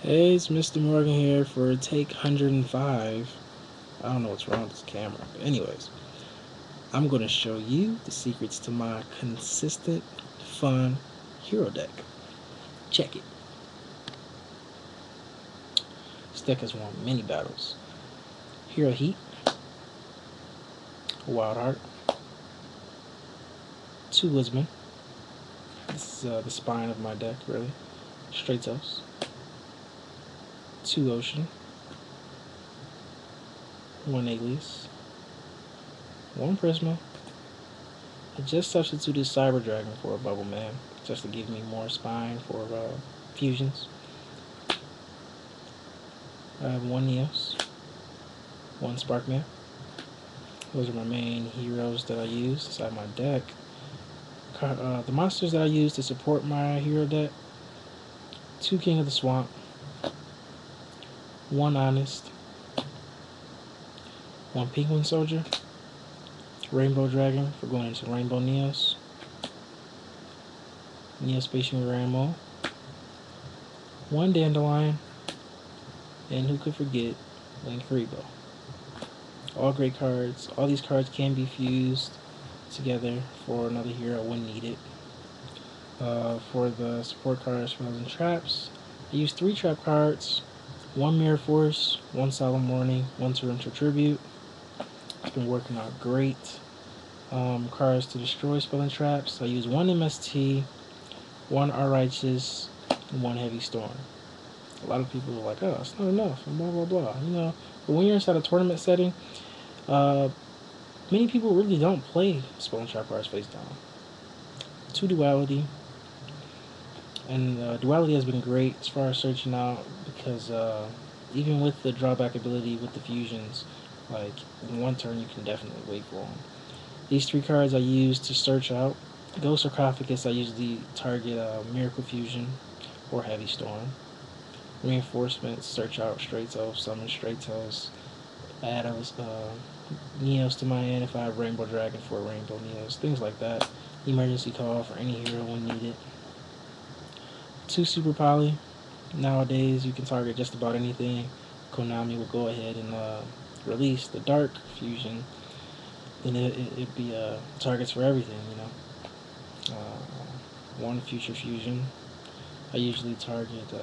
Hey, it's Mr. Morgan here for take 105. I don't know what's wrong with this camera. But anyways, I'm going to show you the secrets to my consistent, fun hero deck. Check it. This deck has won many battles. Hero Heat, Wild Heart, 2 Woodsman. This is the spine of my deck, really. Straight Toast, 2 Ocean, 1 Alias, 1 Prisma. I just substituted Cyber Dragon for a Bubble Man, just to give me more spine for fusions. I have 1 Neos, 1 Sparkman. Those are my main heroes that I use inside my deck. The monsters that I use to support my hero deck: 2 King of the Swamp, 1 Honest, 1 Penguin Soldier, Rainbow Dragon for going into Rainbow Neos, Neospatial Rammo, 1 Dandelion, and who could forget Linkuriboh. All great cards. All these cards can be fused together for another hero when needed. For the support cards, spells, and traps, I use 3 trap cards: 1 Mirror Force, 1 Solemn Warning, 1 Torrential Tribute. It's been working out great. Cards to destroy spell and traps, I use 1 MST, 1 Our Righteous, and 1 Heavy Storm. A lot of people are like, oh, it's not enough, and blah, blah, blah. But when you're inside a tournament setting, uh, many people really don't play spell and trap cards face down. 2 Duality, and Duality has been great as far as searching out because even with the drawback ability with the fusions, like in 1 turn you can definitely wait for them. These 3 cards I use to search out. Ghost Sarcophagus I usually target Miracle Fusion or Heavy Storm. Reinforcements, search out Straight Toes, summon Straight Toes, add Neos to my hand if I have Rainbow Dragon for Rainbow Neos, things like that. Emergency call for any hero when needed. 2 Super Poly. Nowadays you can target just about anything. Konami will go ahead and release the Dark Fusion, then it'd be targets for everything. 1 Future Fusion. I usually target,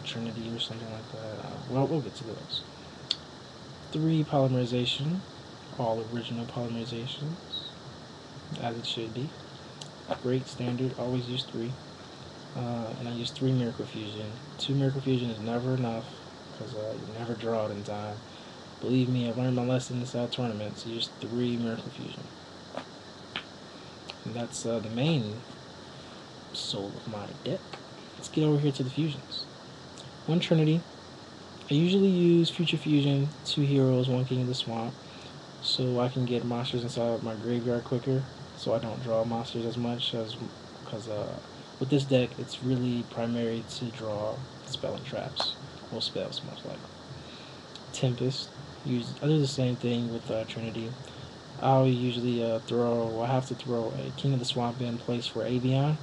Trinity or something like that. We'll get to those. 3 Polymerization, all original polymerizations, as it should be. Great standard, always use 3. And I use 3 Miracle Fusion. 2 Miracle Fusion is never enough because you never draw it in time. Believe me, I've learned my lesson inside tournaments. Use 3 Miracle Fusion. And that's the main soul of my deck. Let's get over here to the fusions. 1 Trinity. I usually use Future Fusion, 2 heroes, 1 King of the Swamp, so I can get monsters inside my graveyard quicker, so I don't draw monsters as much because with this deck it's really primary to draw spell and traps, or spells most likely. Tempest. I do the same thing with Trinity. I'll usually I have to throw a King of the Swamp in place for Avion.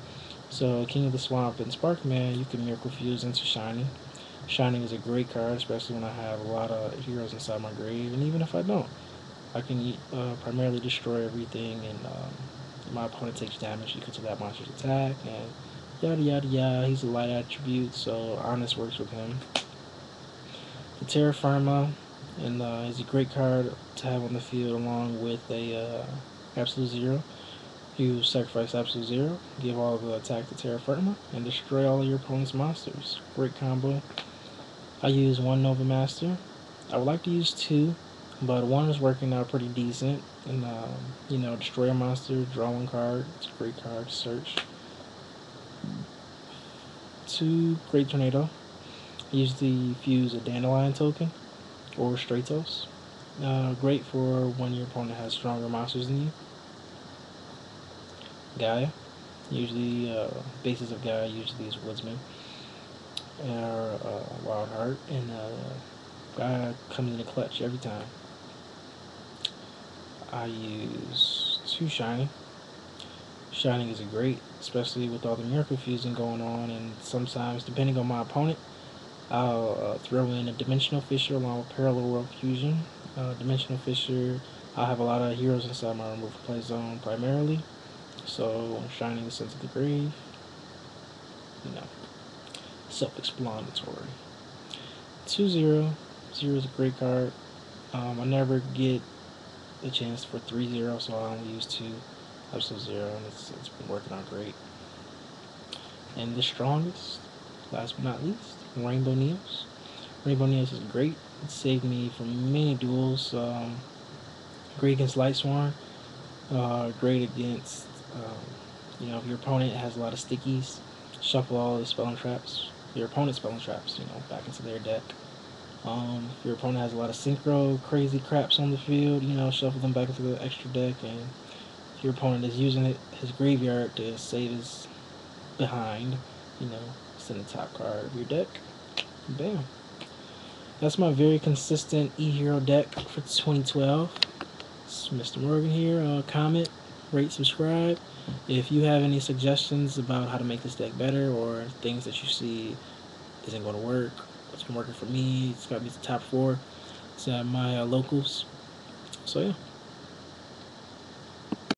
So King of the Swamp and Sparkman, you can Miracle Fuse into Shiny. Shining is a great card, especially when I have a lot of heroes inside my grave, and even if I don't, I can primarily destroy everything, and my opponent takes damage equal to that monster's attack, and yada yada yada. He's a light attribute, so Honest works with him. The Terra Firma, and is a great card to have on the field along with a Absolute Zero. You sacrifice Absolute Zero, give all the attack to Terra Firma, and destroy all of your opponent's monsters. Great combo. I use 1 Nova Master. I would like to use 2, but 1 is working out pretty decent. And, destroy a monster, draw 1 card. It's a great card to search. 2 Great Tornado. I usually fuse a Dandelion token or Stratos. Great for when your opponent has stronger monsters than you. Gaia. Usually, basis of Gaia usually is Woodsman or Wild Heart, and Gaia comes in a clutch every time. I use 2 Shiny, Shining is great, especially with all the miracle fusing going on, and sometimes, depending on my opponent, I'll throw in a Dimensional Fissure along with Parallel World Fusion. Dimensional Fissure, I'll have a lot of heroes inside my remove play zone primarily, so when Shining is sent to the grave, you know, self-explanatory. 2-0. 0 is a great card. I never get a chance for 3-0, so I only use 2. Absolute 0, and it's been working out great. And the strongest, last but not least, Rainbow Neos. Rainbow Neos is great. It saved me from many duels. Great against Light Sworn. Great against, if your opponent has a lot of stickies, shuffle all the spelling traps, your opponent's spelling traps, back into their deck. If your opponent has a lot of synchro, crazy craps on the field, shuffle them back into the extra deck. And if your opponent is using his graveyard to save his behind, send the top card of your deck. Bam. That's my very consistent E-Hero deck for 2012. It's Mr. Morgan here. Comment, rate, subscribe. If you have any suggestions about how to make this deck better or things that you see isn't going to work, it's been working for me, it's got me to top 4. It's at my locals. So yeah.